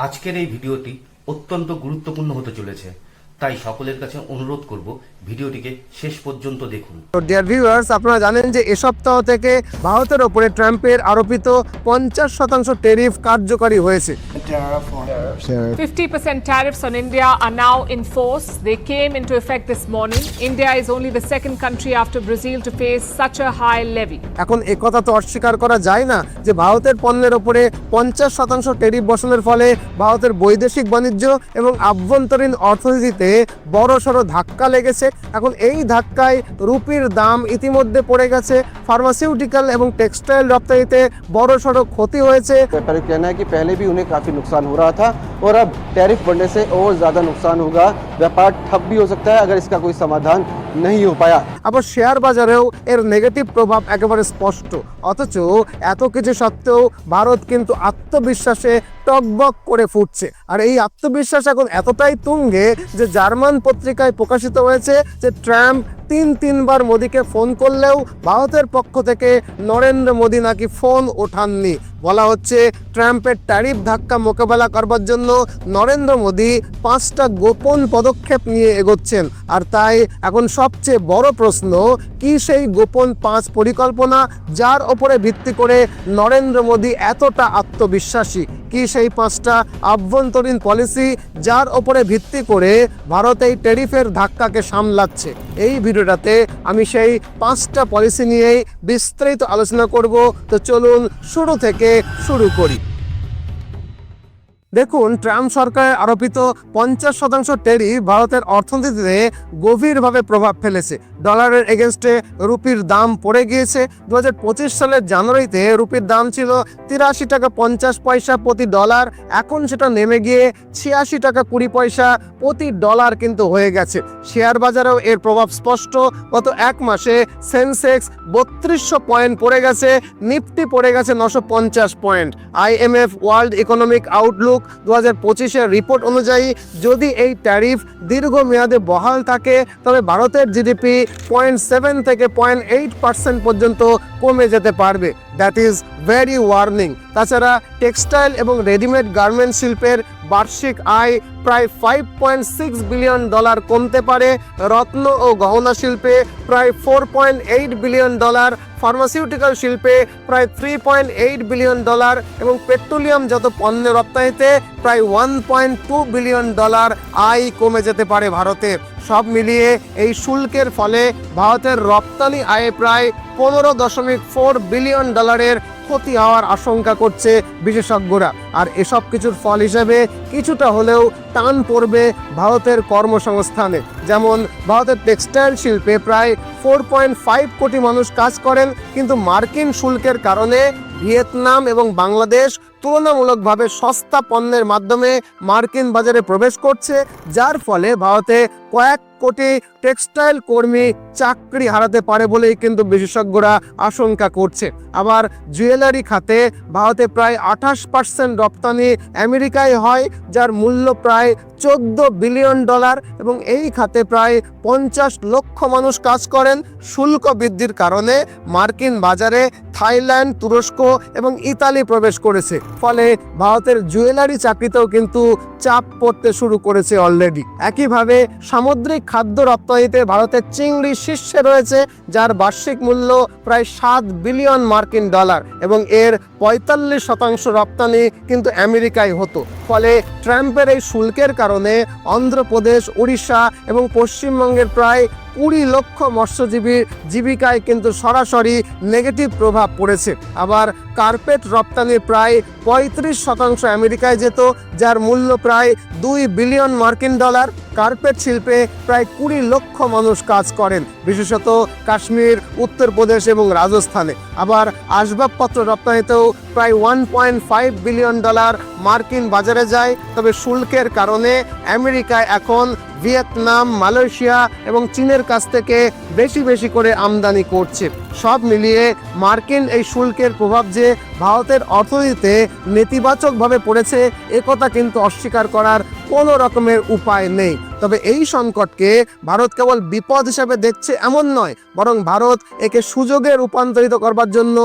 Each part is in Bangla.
আজকের এই ভিডিওটি অত্যন্ত গুরুত্বপূর্ণ হতে চলেছে, তাই সকলের কাছে অনুরোধ করব ভিডিওটিকে শেষ পর্যন্ত দেখুন। তো ডিয়ার ভিউয়ার্স, আপনারা জানেন যে এ সপ্তাহ থেকে ভারতের ওপরে ট্রাম্পের আরোপিত 50% ট্যারিফ কার্যকরী হয়েছে। 50% tariffs on India are now in force. They came into effect this morning. India is only the second country after Brazil to face such a high levy. এখন এই কথা তো অস্বীকার করা যায় না যে ভারতের পণ্যের ওপরে 50% ট্যারিফ বসানোর ফলে ভারতের বৈদেশিক বাণিজ্য এবং আভ্যন্তরীণ অর্থনীতিতে বড়সড় ধাক্কা লেগেছে। এখন এই ধাক্কায় রুপির দাম ইতিমধ্যে পড়ে গেছে, ফার্মাসিউটিক্যাল এবং টেক্সটাইল রপ্তানিতে বড়সড় ক্ষতি হয়েছে। व्यापारी का कहना है कि पहले भी उन्हें काफ़ी नुकसान हो रहा था और अब टैरिफ बढ़ने से और ज़्यादा नुकसान होगा। व्यापार ठप भी हो सकता है अगर इसका कोई समाधान नहीं हो पाया। আবার শেয়ার বাজারেও এর নেগেটিভ প্রভাব একেবারে স্পষ্ট। অথচ এত কিছু সত্ত্বেও ভারত কিন্তু আত্মবিশ্বাসে টকবক করে ফুটছে। আর এই আত্মবিশ্বাস এখন এতটাই তুঙ্গে যে জার্মান পত্রিকায় প্রকাশিত হয়েছে যে ট্রাম্প তিনবার মোদিকে ফোন করলেও ভারতের পক্ষ থেকে নরেন্দ্র মোদি নাকি ফোন ওঠাননি। বলা হচ্ছে ট্রাম্পের ট্যারিফ ধাক্কা মোকাবেলা করবার জন্য নরেন্দ্র মোদি 5টা গোপন পদক্ষেপ নিয়ে এগোচ্ছেন। আর তাই এখন সবচেয়ে বড় প্রশ্ন, কি সেই গোপন 5 পরিকল্পনা যার ওপরে ভিত্তি করে নরেন্দ্র মোদি এতটা আত্মবিশ্বাসী? কি সেই 5টা আভ্যন্তরীণ পলিসি যার ওপরে ভিত্তি করে ভারত এই ট্যারিফের ধাক্কাকে সামলাচ্ছে? এই ভিডিওটাতে আমি সেই 5টা পলিসি নিয়েই বিস্তারিত আলোচনা করব। তো চলুন শুরু থেকে শুরু করি। দেখুন, ট্রাম্প সরকারের আরোপিত 50% ট্যারিফ ভারতের অর্থনীতিতে গভীরভাবে প্রভাব ফেলেছে। ডলারের এগেনস্টে রুপির দাম পড়ে গিয়েছে। 2025 সালের জানুয়ারিতে রুপির দাম ছিল 83 টাকা 50 পয়সা প্রতি ডলার, এখন সেটা নেমে গিয়ে 86 টাকা 20 পয়সা প্রতি ডলার কিন্তু হয়ে গেছে। শেয়ার বাজারেও এর প্রভাব স্পষ্ট। গত এক মাসে সেন্সেক্স 3200 পয়েন্ট পড়ে গেছে, নিফটি পড়ে গেছে 950 point. IMF world economic outlook 2025-এর রিপোর্ট অনুযায়ী যদি এই ট্যারিফ দীর্ঘমেয়াদে বহাল থাকে তবে ভারতের জিডিপি 0.7 থেকে 0.8% পর্যন্ত কমে যেতে পারবে। That is very warning. তাছাড়া টেক্সটাইল এবং রেডিমেড গার্মেন্ট শিল্পের বার্ষিক আয় প্রায় $5.6 বিলিয়ন কমতে পারে। রত্ন ও গহনা শিল্পে প্রায় $4.8 বিলিয়ন, ফার্মাসিউটিক্যাল শিল্পে প্রায় $3.8 বিলিয়ন এবং পেট্রোলিয়ামজাত পণ্যের রপ্তানিতে প্রায় $1.2 বিলিয়ন আয় কমে যেতে পারে ভারতের। সব মিলিয়ে এই শুল্কের ফলে ভারতের রপ্তানি আয়ে প্রায় $15.4 বিলিয়ন ক্ষতি হওয়ার আশঙ্কা করছে বিশেষজ্ঞরা। আর এসব কিছুর ফল হিসেবে কিছুটা হলেও টান পড়বে ভারতের কর্মসংস্থানে। যেমন ভারতের টেক্সটাইল শিল্পে প্রায় 4.5 কোটি মানুষ কাজ করেন, কিন্তু মার্কিন শুল্কের কারণে ভিয়েতনাম এবং বাংলাদেশ তুলনামূলকভাবে সস্তা পণ্যের মাধ্যমে মার্কিন বাজারে প্রবেশ করছে, যার ফলে ভারতে কয়েক কোটি টেক্সটাইল কর্মী চাকরি হারাতে পারে বলেই কিন্তু বিশেষজ্ঞরা আশঙ্কা করছে। আবার জুয়েলারি খাতে ভারতে প্রায় 28% রপ্তানি আমেরিকায় হয়, যার মূল্য প্রায় $14 বিলিয়ন এবং এই খাতে প্রায় 50 লক্ষ মানুষ কাজ করেন। শুল্ক বৃদ্ধির কারণে মার্কিন বাজারে থাইল্যান্ড, তুরস্ক এবং ইতালি প্রবেশ করেছে, ফলে ভারতের জুয়েলারি চাকরিতেও কিন্তু চাপ পড়তে শুরু করেছে অলরেডি। একইভাবে সামুদ্রিক খাদ্য রপ্তানিতে ভারতের চিংড়ি শীর্ষে রয়েছে, যার বার্ষিক মূল্য প্রায় $7 বিলিয়ন এবং এর 45% রপ্তানি কিন্তু আমেরিকায় হতো। ফলে ট্রাম্পের এই শুল্কের কারণে অন্ধ্রপ্রদেশ, উড়িষ্যা এবং পশ্চিমবঙ্গের প্রায় 20 লক্ষ মৎস্যজীবীর জীবিকায় কিন্তু সরাসরি নেগেটিভ প্রভাব পড়েছে। আবার কার্পেট রপ্তানির প্রায় 35% আমেরিকায় যেত, যার মূল্য প্রায় $2 বিলিয়ন। কার্পেট শিল্পে প্রায় 20 লক্ষ মানুষ কাজ করেন, বিশেষত কাশ্মীর, উত্তরপ্রদেশ এবং রাজস্থানে। আবার আসবাবপত্র রপ্তানিতেও প্রায় $1.5 বিলিয়ন মার্কিন বাজারে যায়। তবে শুল্কের কারণে আমেরিকায় এখন ভিয়েতনাম, মালয়েশিয়া এবং চীনের কাছ থেকে বেশি করে আমদানি করছে। সব মিলিয়ে মার্কিন এই শুল্কের প্রভাব যে ভারতের অর্থনীতিতে নেতিবাচকভাবে পড়েছে, একথা কিন্তু অস্বীকার করার কোনো রকমের উপায় নেই। তবে এই সংকটকে ভারত কেবল বিপদ হিসেবে দেখছে এমন নয়, বরং ভারত একে সুযোগে রূপান্তরিত করবার জন্য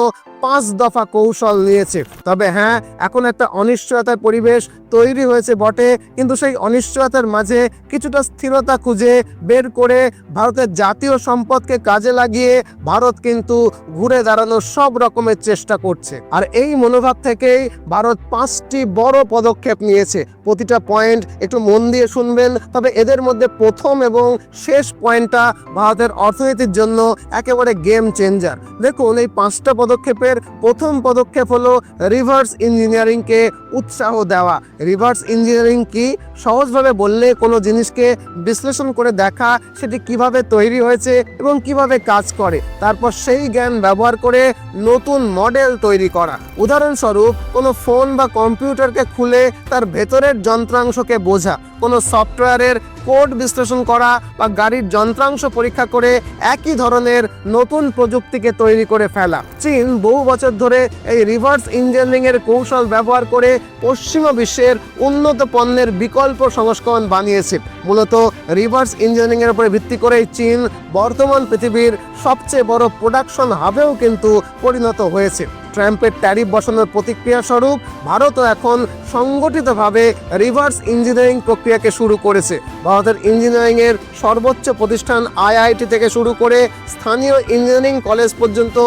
5 দফা কৌশল নিয়েছে। তবে হ্যাঁ, এখন একটা অনিশ্চয়তার পরিবেশ তৈরি হয়েছে বটে, কিন্তু সেই অনিশ্চয়তার মাঝে কিছুটা স্থিরতা খুঁজে বের করে ভারতের জাতীয় সম্পদকে কাজে লাগিয়ে ভারত কিন্তু ঘুরে দাঁড়ানোর সব রকমের চেষ্টা করছে। আর এই মনোভাব থেকেই ভারত 5টি বড় পদক্ষেপ নিয়েছে। প্রতিটা পয়েন্ট একটু মন দিয়ে শুনবেন, তবে এদের মধ্যে প্রথম এবং শেষ পয়েন্টটা ভারতের অর্থনীতির জন্য একেবারে গেম চেঞ্জার। দেখুন, এই 5টা পদক্ষেপের প্রথম পদক্ষেপ হলো রিভার্স ইঞ্জিনিয়ারিংকে উৎসাহ দেওয়া। রিভার্স ইঞ্জিনিয়ারিং কি? সহজভাবে বললে কোনো জিনিসকে বিশ্লেষণ করে দেখা সেটি কিভাবে তৈরি হয়েছে এবং কিভাবে কাজ করে, তারপর সেই জ্ঞান ব্যবহার করে নতুন মডেল তৈরি করা। উদাহরণস্বরূপ, কোনো ফোন বা কম্পিউটারকে খুলে তার ভেতরের যন্ত্রাংশকে বোঝা, কোনো সফটওয়্যারের কোড বিশ্লেষণ করা বা গাড়ির যন্ত্রাংশ পরীক্ষা করে একই ধরনের নতুন প্রযুক্তিকে তৈরি করে ফেলা। চীন বহু বছর ধরে এই রিভার্স ইঞ্জিনিয়ারিং এর কৌশল ব্যবহার করে পশ্চিমা বিশ্বের উন্নত পণ্যের বিকল্প সংস্করণ বানিয়েছে। মূলত রিভার্স ইঞ্জিনিয়ারিং এর উপরে ভিত্তি করে চীন বর্তমান পৃথিবীর সবচেয়ে বড় প্রোডাকশন হাবেও কিন্তু পরিণত হয়েছে। ট্রাম্পের ট্যারিফ বসানোর প্রতিক্রিয়া স্বরূপ ভারতও এখন সংগঠিতভাবে রিভার্স ইঞ্জিনিয়ারিং প্রক্রিয়াকে শুরু করেছে। ভারতের ইঞ্জিনিয়ারিং এর সর্বোচ্চ প্রতিষ্ঠান আইআইটি থেকে শুরু করে স্থানীয় ইঞ্জিনিয়ারিং কলেজ পর্যন্ত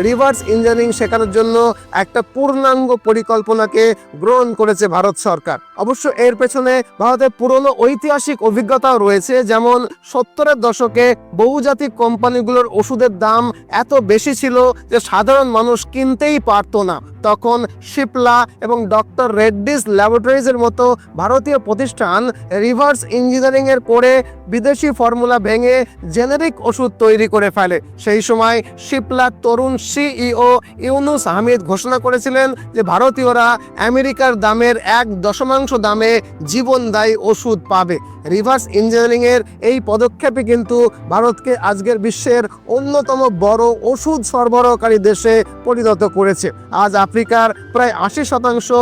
রিভার্স ইঞ্জিনিয়ারিং শেখানোর জন্য একটা পূর্ণাঙ্গ পরিকল্পনাকে গ্রহণ করেছে ভারত সরকার। অবশ্য এর পেছনে ভারতের পুরনো ঐতিহাসিক অভিজ্ঞতাও রয়েছে। যেমন 70-এর দশকে বহুজাতিক কোম্পানিগুলোর ওষুধের দাম এত বেশি ছিল যে সাধারণ মানুষ কিনতেই পারতো না। তখন শিপলা এবং ডক্টর রেড্ডিস ল্যাবরেটরিজের মতো ভারতীয় প্রতিষ্ঠান রিভার্স ইঞ্জিনিয়ারিং এর করে বিদেশি ফর্মুলা ভেঙে জেনেরিক ওষুধ তৈরি করে ফেলে। সেই সময় শিপলার তরুণ সিইও ইউনুস আহমেদ ঘোষণা করেছিলেন যে ভারতীয়রা আমেরিকার দামের 1/10 দামে জীবনদায়ী ওষুধ পাবে। রিভার্স ইঞ্জিনিয়ারিং এর এই পদক্ষেপে কিন্তু ভারতকে আজকের বিশ্বের অন্যতম বড় ওষুধ সরবরাহকারী দেশে পরিণত করেছে। আজ আফ্রিকার প্রায় 80%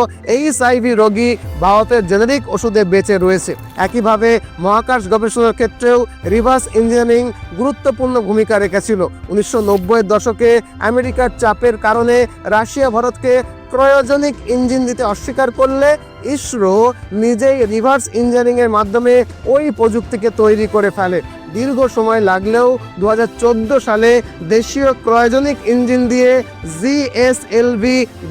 HIV রোগী ভারতের জেনেরিক ওষুধে বেঁচে রয়েছে। একইভাবে মহাকাশ গবেষণার ক্ষেত্রেও রিভার্স ইঞ্জিনিয়ারিং গুরুত্বপূর্ণ ভূমিকা রেখেছিল। 1990-এর দশকে আমেরিকার চাপের কারণে রাশিয়া ভারতকে ক্রায়োজেনিক ইঞ্জিন দিতে অস্বীকার করলে ইসরো নিজেই রিভার্স ইঞ্জিনিয়ারিং এর মাধ্যমে ওই প্রযুক্তিকে তৈরি করে ফেলে। দীর্ঘ সময় লাগলেও 2014 সালে দেশীয় ক্রায়োজেনিক ইঞ্জিন দিয়ে GSLV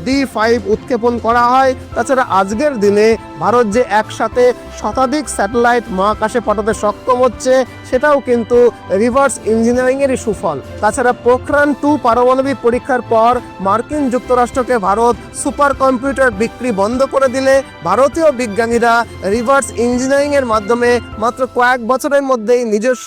D5 উৎক্ষেপণ করা হয়। তাছাড়া আজকের দিনে ভারত যে একসাথে শতাধিক স্যাটেলাইট মহাকাশে পাঠাতে সক্ষম হচ্ছে সেটাও কিন্তু রিভার্স ইঞ্জিনিয়ারিং এরই সুফল। তাছাড়া পোখরান 2 পারমাণবিক পরীক্ষার পর মার্কিন যুক্তরাষ্ট্রকে ভারত সুপার কম্পিউটার বিক্রি বন্ধ করে দিলে ভারতীয় বিজ্ঞানীরা রিভার্স ইঞ্জিনিয়ারিং এর মাধ্যমে মাত্র কয়েক বছরের মধ্যেই নিজস্ব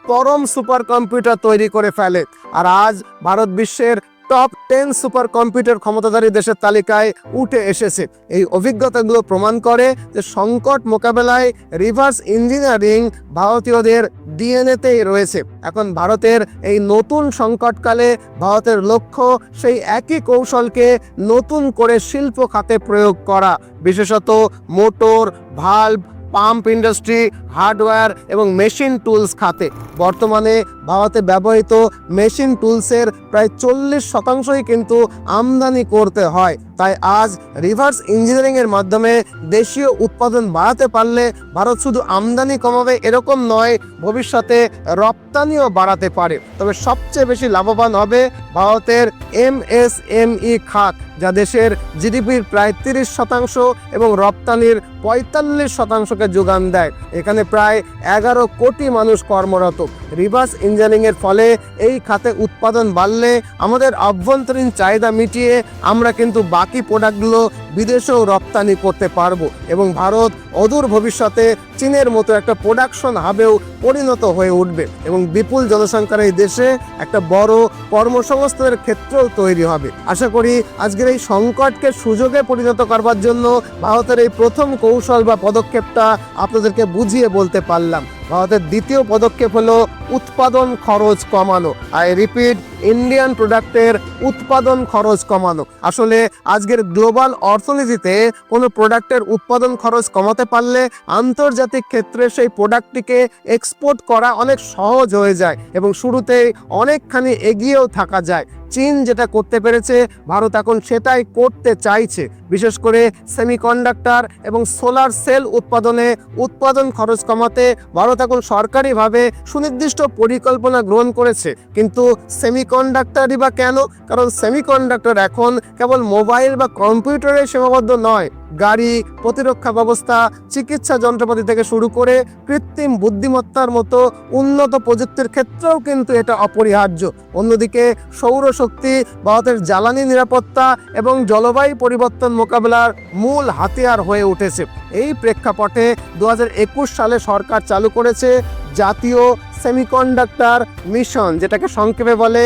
পরম সুপার কম্পিউটার তৈরি করে ফেলে। আর আজ ভারত বিশ্বের টপ 10 সুপার কম্পিউটার ক্ষমতাধারী দেশের তালিকায় উঠে এসেছে। এই অভিজ্ঞতাগুলো প্রমাণ করে যে সংকট মোকাবেলায় রিভার্স ইঞ্জিনিয়ারিং ভারতীয়দের ডিএনএতেই রয়েছে। এখন ভারতের এই নতুন সংকটকালে ভারতের লক্ষ্য সেই একই কৌশলকে নতুন করে শিল্প খাতে প্রয়োগ করা, বিশেষত motor, valve, pump industry, hardware এবং মেশিন টুলস খাতে। বর্তমানে ভারতে ব্যবহৃত মেশিন টুলসের প্রায় 40% কিন্তু আমদানি করতে হয়। তাই আজ রিভার্স ইঞ্জিনিয়ারিং এর মাধ্যমে দেশীয় উৎপাদন বাড়াতে পারলে ভারত শুধু আমদানি কমাবে এরকম নয়, ভবিষ্যতে রপ্তানিও বাড়াতে পারে। তবে সবচেয়ে বেশি লাভবান হবে ভারতের MSME খাত, যা দেশের জিডিপির প্রায় 30% এবং রপ্তানির 45%কে যোগান দেয়। এখানে প্রায় 11 কোটি মানুষ কর্মরত। রিভার্স ইঞ্জিনিয়ারিং এর ফলে এই খাতে উৎপাদন বাড়লে আমাদের অভ্যন্তরীণ চাহিদা মিটিয়ে আমরা কিন্তু বাকি প্রোডাক্টগুলো বিদেশেও রপ্তানি করতে পারবো এবং ভারত অদূর ভবিষ্যতে চীনের মতো একটা প্রোডাকশন হাবেও পরিণত হয়ে উঠবে এবং বিপুল জনসংখ্যার এই দেশে একটা বড় কর্মসংস্থানের ক্ষেত্রও তৈরি হবে। আশা করি আজকের এই সংকটকে সুযোগে পরিণত করবার জন্য ভারতের এই প্রথম কৌশল বা পদক্ষেপটা আপনাদেরকে বুঝিয়ে বলতে পারলাম। ভারতের দ্বিতীয় পদক্ষেপ হলো উৎপাদন খরচ কমানো। আই রিপিট, ইন্ডিয়ান প্রোডাক্টের উৎপাদন খরচ কমানো। আসলে আজকের গ্লোবাল অর্থনীতিতে কোনো প্রোডাক্টের উৎপাদন খরচ কমাতে পারলে আন্তর্জাতিক ক্ষেত্রে সেই প্রোডাক্টটিকে এক্সপোর্ট করা অনেক সহজ হয়ে যায় এবং শুরুতেই অনেকখানি এগিয়েও থাকা যায়। চীন যেটা করতে পেরেছে ভারত এখন সেটাই করতে চাইছে। বিশেষ করে সেমিকন্ডাক্টর এবং সোলার সেল উৎপাদন খরচ কমাতে ভারত এখন সরকারিভাবে সুনির্দিষ্ট পরিকল্পনা গ্রহণ করেছে। কিন্তু সেমিকন্ডাক্টরই বা কেন? কারণ সেমিকন্ডাক্টর এখন কেবল মোবাইল বা কম্পিউটারে সীমাবদ্ধ নয়, গাড়ি, প্রতিরক্ষা ব্যবস্থা, চিকিৎসা যন্ত্রপাতি থেকে শুরু করে কৃত্রিম বুদ্ধিমত্তার মতো উন্নত প্রযুক্তির ক্ষেত্রেও কিন্তু এটা অপরিহার্য। অন্যদিকে সৌরশক্তি ভারতের জ্বালানি নিরাপত্তা এবং জলবায়ু পরিবর্তন মোকাবেলার মূল হাতিয়ার হয়ে উঠেছে। এই প্রেক্ষাপটে 2021 সালে সরকার চালু করেছে জাতীয় সেমিকন্ডাক্টর মিশন, যেটাকে সংক্ষেপে বলে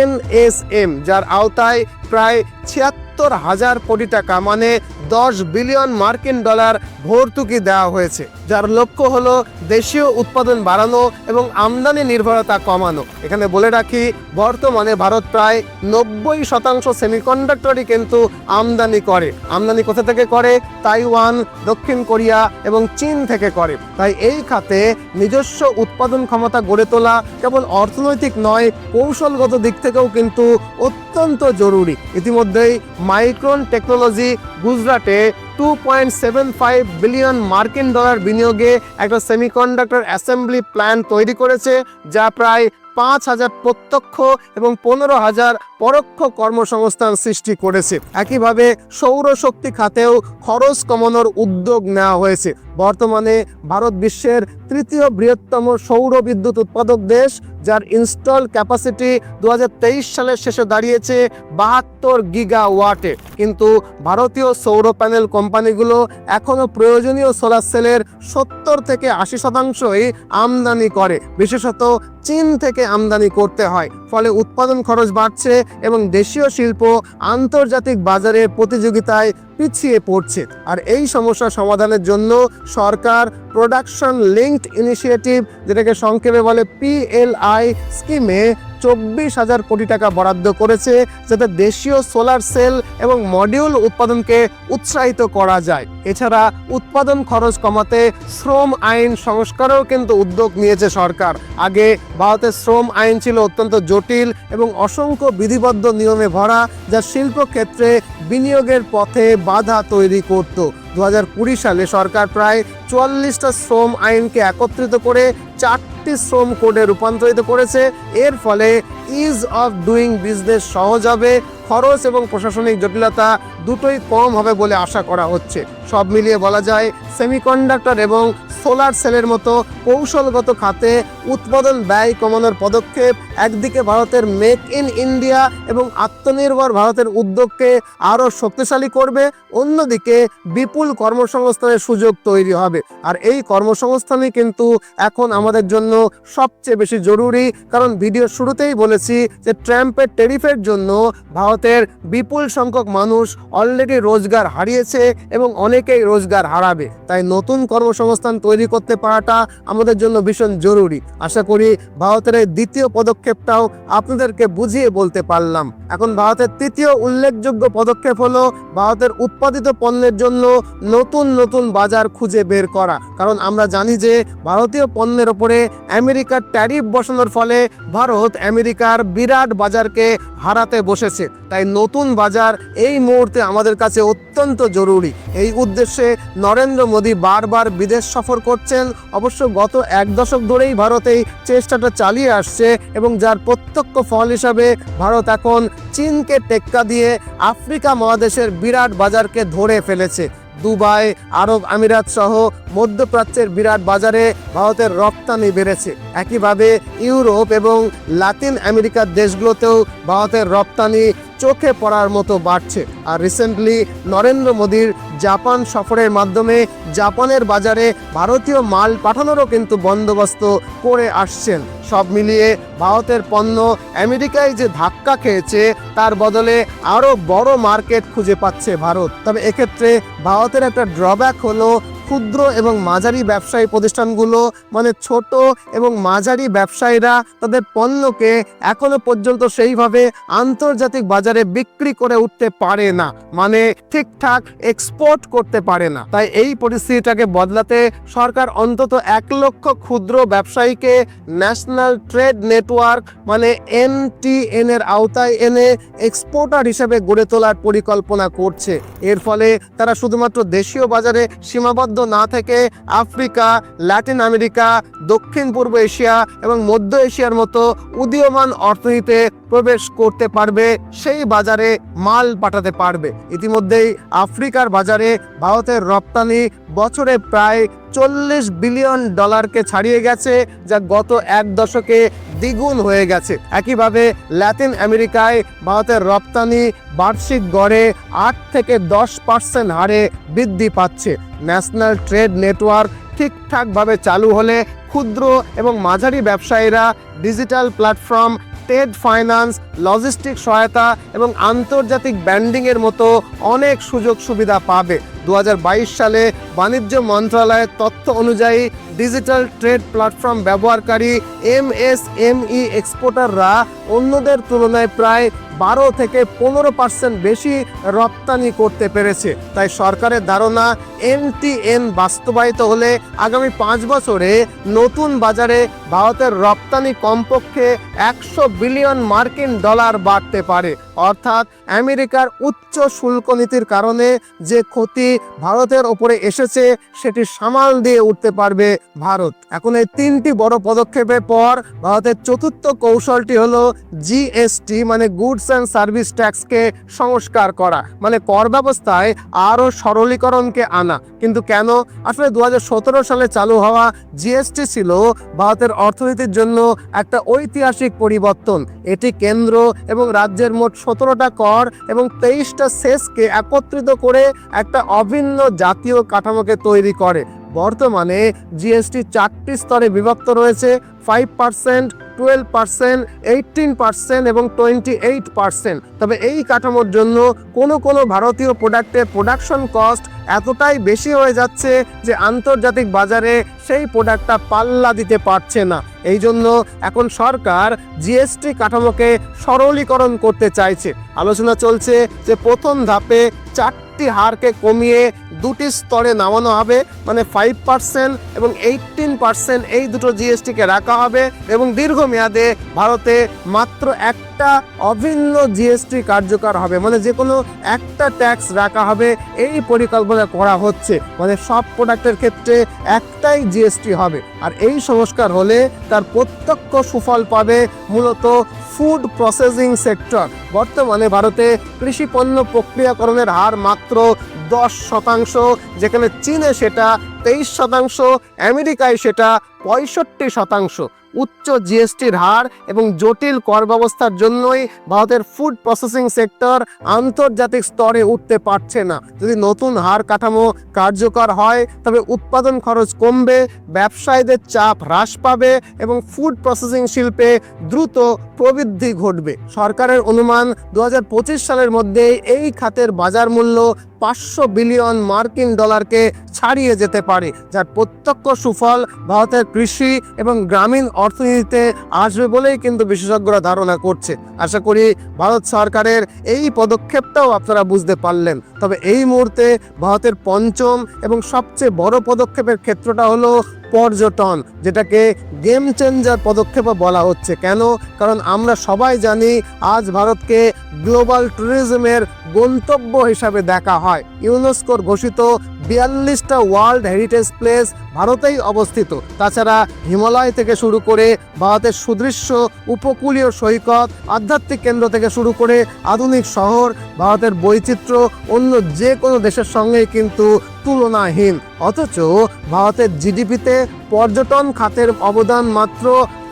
NSM, যার আওতায় প্রায় 76,000 কোটি টাকা মানে 10 বিলিয়ন মার্কিন ডলার ভর্তুকি দেওয়া হয়েছে, যার লক্ষ্য হলো দেশীয় উৎপাদন বাড়ানো এবং আমদানি নির্ভরতা কমানো। এখানে বলে রাখি, বর্তমানে ভারত প্রায় 90% সেমিকন্ডাক্টরই কিন্তু আমদানি করে। আমদানি কোথা থেকে করে? তাইওয়ান, দক্ষিণ কোরিয়া এবং চীন থেকে করে। তাই এই খাতে নিজস্ব উৎপাদন ক্ষমতা গড়ে তোলা কেবল অর্থনৈতিক নয়, কৌশলগত দিক থেকেও কিন্তু অত্যন্ত জরুরি। ইতিমধ্যেই মাইক্রন টেকনোলজি গুজরাটে 2.75 বিলিয়ন মার্কিন ডলার বিনিয়োগে একটা সেমিকন্ডাক্টর অ্যাসেম্বলি প্ল্যান্ট তৈরি করেছে, যা প্রায় 5,000 প্রত্যক্ষ এবং 15,000 পরোক্ষ কর্মসংস্থান সৃষ্টি করেছে। একইভাবে সৌরশক্তি খাতেও খরচ কমানোর উদ্যোগ নেওয়া হয়েছে। বর্তমানে ভারত বিশ্বের তৃতীয় বৃহত্তম সৌর বিদ্যুৎ উৎপাদক দেশ, যার ইনস্টল ক্যাপাসিটি 2023 সালের শেষে দাঁড়িয়েছে 72 গিগাওয়াটে। কিন্তু ভারতীয় সৌর প্যানেল কোম্পানিগুলো এখনও প্রয়োজনীয় সোলার সেলের 70 থেকে 80% আমদানি করে, বিশেষত চীন থেকে আমদানি করতে হয়। ফলে উৎপাদন খরচ বাড়ছে এবং দেশীয় শিল্প আন্তর্জাতিক বাজারে প্রতিযোগিতায় পিছিয়ে পড়ছে। আর এই সমস্যা সমাধানের জন্য সরকার প্রোডাকশন লিঙ্কড ইনিশিয়েটিভ, যেটাকে সংক্ষেপে বলে PLI স্কিমে 24,000 কোটি টাকা বরাদ্দ করেছে, যাতে দেশীয় সোলার সেল এবং মডিউল উৎপাদনকে উৎসাহিত করা যায়। এছাড়া উৎপাদন খরচ কমাতে শ্রম আইন সংস্কারেও কিন্তু উদ্যোগ নিয়েছে সরকার। আগে ভারতের শ্রম আইন ছিল অত্যন্ত জটিল এবং অসংখ্য বিধিবদ্ধ নিয়মে ভরা, যা শিল্পক্ষেত্রে বিনিয়োগের পথে বাধা তৈরি করত। 2020 সালে সরকার প্রায় 44টা শ্রম আইনকে একত্রিত করে 4টি শ্রম কোডে রূপান্তরিত করেছে। এর ফলে ইজ অফ ডুইং বিজনেস সহজ হবে, খরচ এবং প্রশাসনিক জটিলতা দুটোই কম হবে বলে আশা করা হচ্ছে। সব মিলিয়ে বলা যায়, সেমিকন্ডাক্টর এবং সোলার সেলের মতো কৌশলগত খাতে উৎপাদন ব্যয় কমানোর পদক্ষেপ একদিকে ভারতের মেক ইন ইন্ডিয়া এবং আত্মনির্ভর ভারতের উদ্যোগকে আরও শক্তিশালী করবে, অন্যদিকে বিপুল কর্মসংস্থানের সুযোগ তৈরি হবে। আর এই কর্মসংস্থানই কিন্তু এখন আমাদের জন্য সবচেয়ে বেশি জরুরি, কারণ ভিডিওর শুরুতেই বলেছি যে ট্রাম্পের ট্যারিফের জন্য ভারতের বিপুল সংখ্যক মানুষ অলরেডি রোজগার হারিয়েছে এবং অনেকেই রোজগার হারাবে। তাই নতুন কর্মসংস্থান তৈরি করতে পারাটা আমাদের জন্য ভীষণ জরুরি। আশা করি ভারতের এই দ্বিতীয় পদক্ষেপটাও আপনাদেরকে বুঝিয়ে বলতে পারলাম। এখন ভারতের তৃতীয় উল্লেখযোগ্য পদক্ষেপ হলো ভারতের উৎপাদিত পণ্যের জন্য নতুন নতুন বাজার খুঁজে বের করা। কারণ আমরা জানি যে ভারতীয় পণ্যের ওপরে আমেরিকার ট্যারিফ বসানোর ফলে ভারত আমেরিকার বিরাট বাজারকে হারাতে বসেছে। তাই নতুন বাজার এই মুহূর্তে আমাদের কাছে অত্যন্ত জরুরি। এই উদ্দেশ্যে নরেন্দ্র মোদী বারবার বিদেশ সফর করছেন। অবশ্য গত 1 দশক ধরেই ভারত এই চেষ্টাটা চালিয়ে আসছে এবং যার প্রত্যক্ষ ফল হিসাবে ভারত এখন চীনকে টেক্কা দিয়ে আফ্রিকা মহাদেশের বিরাট বাজারকে ধরে ফেলেছে। দুবাই, আরব আমিরাত সহ মধ্যপ্রাচ্যের বিরাট বাজারে ভারতের রপ্তানি বেড়েছে। একইভাবে ইউরোপ এবং লাতিন আমেরিকার দেশগুলোতেও ভারতের রপ্তানি চোখে পড়ার মতো বাড়ছে। আর রিসেন্টলি নরেন্দ্র মোদীর জাপান সফরের মাধ্যমে জাপানের বাজারে ভারতীয় মাল পাঠানোরও কিন্তু বন্দোবস্ত করে আসছেন। সব মিলিয়ে ভারতের পণ্য আমেরিকায় যে ধাক্কা খেয়েছে তার বদলে আরও বড় মার্কেট খুঁজে পাচ্ছে ভারত। তবে এক্ষেত্রে ভারতের একটা ড্রব্যাক হলো ক্ষুদ্র এবং মাঝারি ব্যবসায়ী প্রতিষ্ঠানগুলো মানে ছোট এবং মাঝারি ব্যবসায়ীরা তাদের পণ্যকে এখনো পর্যন্ত সেইভাবে আন্তর্জাতিক বাজারে বিক্রি করে উঠতে পারে না, মানে ঠিকঠাক এক্সপোর্ট করতে পারে না। তাই এই পরিস্থিতিটাকে বদলাতে সরকার অন্তত 1 লক্ষ ক্ষুদ্র ব্যবসায়ীকে ন্যাশনাল ট্রেড নেটওয়ার্ক মানে NTN এর আওতায় এনে এক্সপোর্টার হিসেবে গড়ে তোলার পরিকল্পনা করছে। এর ফলে তারা শুধুমাত্র দেশীয় বাজারে সীমাবদ্ধ না থেকে আফ্রিকা, ল্যাটিন আমেরিকা, দক্ষিণ পূর্ব এশিয়া এবং মধ্য এশিয়ার মতো উদীয়মান অর্থনীতিতে প্রবেশ করতে পারবে, সেই বাজারে মাল পাঠাতে পারবে। ইতিমধ্যেই আফ্রিকার বাজারে ভারতের রপ্তানি বছরে প্রায় $40 বিলিয়ন ছাড়িয়ে গেছে, যা গত 1 দশকে দ্বিগুণ হয়ে গেছে। একইভাবে ল্যাটিন আমেরিকায় ভারতের রপ্তানি বার্ষিক গড়ে 8 থেকে 10% হারে বৃদ্ধি পাচ্ছে। ন্যাশনাল ট্রেড নেটওয়ার্ক ঠিকঠাকভাবে চালু হলে ক্ষুদ্র এবং মাঝারি ব্যবসায়ীরা digital platform, trade finance, logistic সহায়তা এবং আন্তর্জাতিক ব্র্যান্ডিংয়ের মতো অনেক সুযোগ সুবিধা পাবে। 2022 সালে বাণিজ্য মন্ত্রণালয়ের তথ্য অনুযায়ী ডিজিটাল ট্রেড প্ল্যাটফর্ম ব্যবহারকারী MSME এক্সপোর্টাররা অন্যদের তুলনায় প্রায় 12 থেকে 15% বেশি রপ্তানি করতে পেরেছে। তাই সরকারের ধারণা NTN বাস্তবায়িত হলে আগামী 5 বছরে নতুন বাজারে ভারতের রপ্তানি কমপক্ষে $100 বিলিয়ন বাড়তে পারে। অর্থাৎ আমেরিকার উচ্চ শুল্ক নীতির কারণে যে ক্ষতি ভারতের ওপরে এসেছে সেটি সামাল দিয়ে উঠতে পারবে ভারত। এখন এই 3টি বড় পদক্ষেপের পর ভারতের চতুর্থ কৌশলটি হলো GST মানে গুডস অ্যান্ড সার্ভিস ট্যাক্সকে সংস্কার করা, মানে কর ব্যবস্থায় আরও সরলীকরণকে আনা। কিন্তু কেন? আসলে 2017 সালে চালু হওয়া GST ছিল ভারতের অর্থনীতির জন্য একটা ঐতিহাসিক পরিবর্তন। এটি কেন্দ্র এবং রাজ্যের মোট 17টা কর এবং 23টা সেসকে একত্রিত করে একটা অভিন্ন জাতীয় কাঠামোকে তৈরি করে। বর্তমানে GST 4টি স্তরে বিভক্ত রয়েছে: 5%, 12%, 18% এবং 28%। তবে এই কাঠামোর জন্য কোনো ভারতীয় প্রোডাক্টের প্রোডাকশন কস্ট এতটাই বেশি হয়ে যাচ্ছে যে আন্তর্জাতিক বাজারে সেই প্রোডাক্টটা পাল্লা দিতে পারছে না। এই জন্য এখন সরকার GST কাঠামোকে সরলীকরণ করতে চাইছে। আলোচনা চলছে যে প্রথম ধাপে 4টি হারকে কমিয়ে 2টি স্তরে নামানো হবে, মানে 5% এবং 18% এই দুটো GSTকে রাখা হবে এবং দীর্ঘমেয়াদে ভারতে মাত্র একটা অভিন্ন GST কার্যকর হবে, মানে যে কোনো একটা ট্যাক্স রাখা হবে। এই পরিকল্পনা করা হচ্ছে, মানে সব প্রোডাক্টের ক্ষেত্রে একটাই GST হবে। আর এই সংস্কার হলে তার প্রত্যক্ষ সুফল পাবে মূলত ফুড প্রসেসিং সেক্টর। বর্তমানে ভারতে কৃষি পণ্য প্রক্রিয়াকরণের হার মাত্র 10%, যেখানে চীনে সেটা 23%, আমেরিকায় সেটা 65%। উচ্চ GSTর হার এবং জটিল কর ব্যবস্থার জন্যই ভারতের ফুড প্রসেসিং সেক্টর আন্তর্জাতিক স্তরে উঠতে পারছে না। যদি নতুন হার কাঠামো কার্যকর হয় তবে উৎপাদন খরচ কমবে, ব্যবসায়ীদের চাপ হ্রাস পাবে এবং ফুড প্রসেসিং শিল্পে দ্রুত প্রবৃদ্ধি ঘটবে। সরকারের অনুমান 2025 সালের মধ্যে এই খাতের বাজার মূল্য $500 বিলিয়ন ছাড়িয়ে যেতে পারে, যার প্রত্যক্ষ সুফল ভারতের কৃষি এবং গ্রামীণ অর্থনীতিতে আসবে বলেই কিন্তু বিশেষজ্ঞরা ধারণা করছে। আশা করি ভারত সরকারের এই পদক্ষেপটাও আপনারা বুঝতে পারলেন। তবে এই মুহূর্তে ভারতের পঞ্চম এবং সবচেয়ে বড় পদক্ষেপের ক্ষেত্রটা হলো পর্যটন, যেটাকে গেম চেঞ্জার পদক্ষেপও বলা হচ্ছে। কেন? কারণ আমরা সবাই জানি আজ ভারতকে গ্লোবাল ট্যুরিজমের গন্তব্য হিসাবে দেখা হয়। ইউনেস্কোর ঘোষিত 42টা ওয়ার্ল্ড হেরিটেজ প্লেস ভারতেই অবস্থিত। তাছাড়া হিমালয় থেকে শুরু করে ভারতের সুদৃশ্য উপকূলীয় সৈকত, আধ্যাত্মিক কেন্দ্র থেকে শুরু করে আধুনিক শহর, ভারতের বৈচিত্র্য অন্য যে কোনো দেশের সঙ্গেই কিন্তু তুলনাহীন। অথচ ভারতের জিডিপিতে পর্যটন খাতের অবদান মাত্র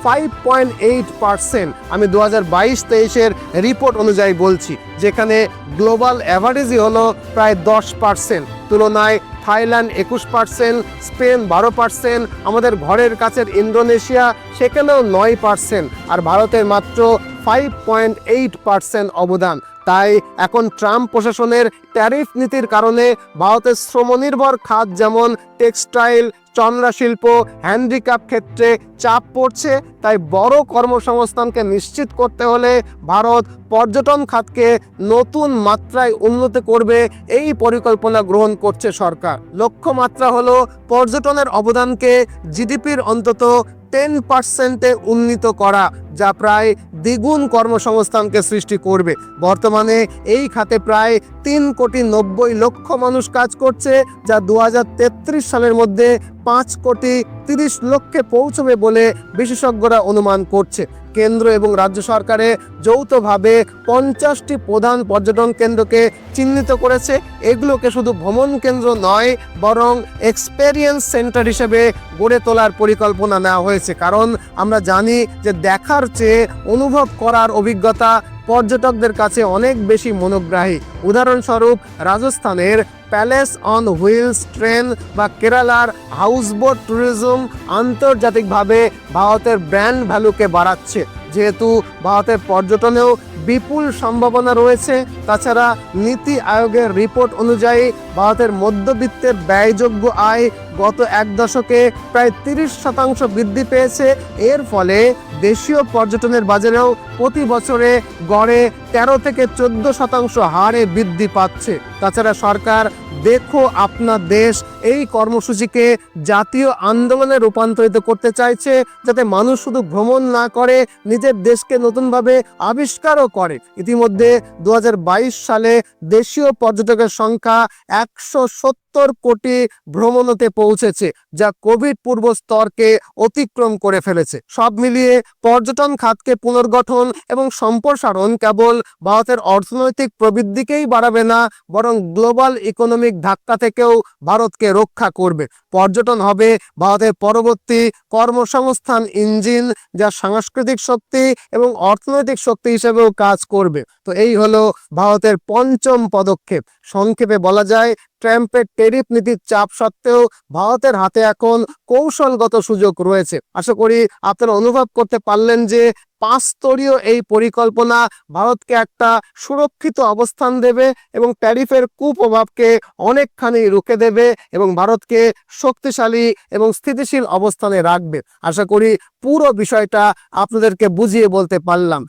5.8%। আমি 2022-23 রিপোর্ট অনুযায়ী বলছি, যেখানে গ্লোবাল অ্যাভারেজই হলো প্রায় 10%। তুলনায় থাইল্যান্ড 21%, স্পেন 12%, আমাদের ঘরের কাছের ইন্দোনেশিয়া সেখানেও 9%, আর ভারতের মাত্র 5.8% অবদান। তাই এখন ট্রাম্প প্রশাসনের ট্যারিফ নীতির কারণে ভারতের শ্রমনির্ভর খাত যেমন টেক্সটাইল, চমড়া শিল্প, হ্যান্ডিক্রাফট ক্ষেত্রে চাপ পড়ছে। তাই বড় কর্মসংস্থানকে নিশ্চিত করতে হলে ভারত পর্যটন খাতকে নতুন মাত্রায় উন্নত করবে, এই পরিকল্পনা গ্রহণ করছে সরকার। লক্ষ্যমাত্রা হলো পর্যটনের অবদানকে জিডিপির অন্তত 10%-এ উন্নীত করা, যা প্রায় দ্বিগুণ কর্মসংস্থানকে সৃষ্টি করবে। বর্তমানে এই খাতে প্রায় 3,90,00,000 মানুষ কাজ করছে, যা 2033 সালের মধ্যে 5,30,00,000-এ পৌঁছবে বলে বিশেষজ্ঞরা অনুমান করছে। কেন্দ্র এবং রাজ্য সরকারে যৌথভাবে 50টি প্রধান পর্যটন কেন্দ্রকে চিহ্নিত করেছে। এগুলোকে শুধু ভ্রমণ কেন্দ্র নয়, বরং এক্সপেরিয়েন্স সেন্টার হিসেবে গড়ে তোলার পরিকল্পনা নেওয়া হয়েছে। কারণ আমরা জানি যে দেখার চেয়ে অনুভব করার অভিজ্ঞতা পর্যটকদের কাছে অনেক বেশি মনোগ্রাহী। উদাহরণস্বরূপ রাজস্থানের প্যালেস অন হুইলস ট্রেন বা কেরালার হাউসবোট ট্যুরিজম আন্তর্জাতিকভাবে ভারতের ব্র্যান্ড ভ্যালুকে বাড়াচ্ছে। যেহেতু ভারতের পর্যটনেও বিপুল সম্ভাবনা রয়েছে, তাছাড়া নীতি আয়োগের রিপোর্ট অনুযায়ী ভারতের মধ্যবিত্তের ব্যয়যোগ্য আয় গত এক দশকে প্রায় 30% বৃদ্ধি পেয়েছে। এর ফলে দেশীয় পর্যটনের বাজারেও প্রতি বছরে গড়ে 13 থেকে 14% হারে বৃদ্ধি পাচ্ছে। তাছাড়া সরকার দেখো আপনার দেশ এই কর্মসূচিকে জাতীয় আন্দোলনে রূপান্তরিত করতে চাইছে, যাতে মানুষ শুধু ভ্রমণ না করে, নিজের দেশকে নতুনভাবে আবিষ্কারও করে। ইতিমধ্যে 2022 সালে দেশীয় পর্যটকের সংখ্যা 170 কোটি ভ্রমণতে পৌঁছেছে, যা কোভিড পূর্ব স্তরকে অতিক্রম করে ফেলেছে। সব মিলিয়ে পর্যটন খাতকে পুনর্গঠন এবং সম্প্রসারণ কেবল ভারতের অর্থনৈতিক প্রবৃদ্ধিকেই বাড়াবে না, বরং গ্লোবাল ইকোনমিক ধাক্কা থেকেও ভারতকে রক্ষা করবে। পর্যটন হবে ভারতের পরবর্তী কর্মসংস্থান ইঞ্জিন, যা সাংস্কৃতিক শক্তি এবং অর্থনৈতিক শক্তি হিসেবেও কাজ করবে। তো এই হলো ভারতের পঞ্চম পদক্ষেপ। সংক্ষেপে বলা যায়, ট্রাম্পের ট্যারিফ নীতির চাপ সত্ত্বেও ভারতের হাতে এখন কৌশলগত সুযোগ রয়েছে। আশা করি আপনারা অনুভব করতে পারলেন যে 5 স্তরীয় এই পরিকল্পনা ভারতকে একটা সুরক্ষিত অবস্থান দেবে এবং ট্যারিফের কুপ্রভাবকে অনেকখানি রুখে দেবে এবং ভারতকে শক্তিশালী এবং স্থিতিশীল অবস্থানে রাখবে। আশা করি পুরো বিষয়টা আপনাদেরকে বুঝিয়ে বলতে পারলাম।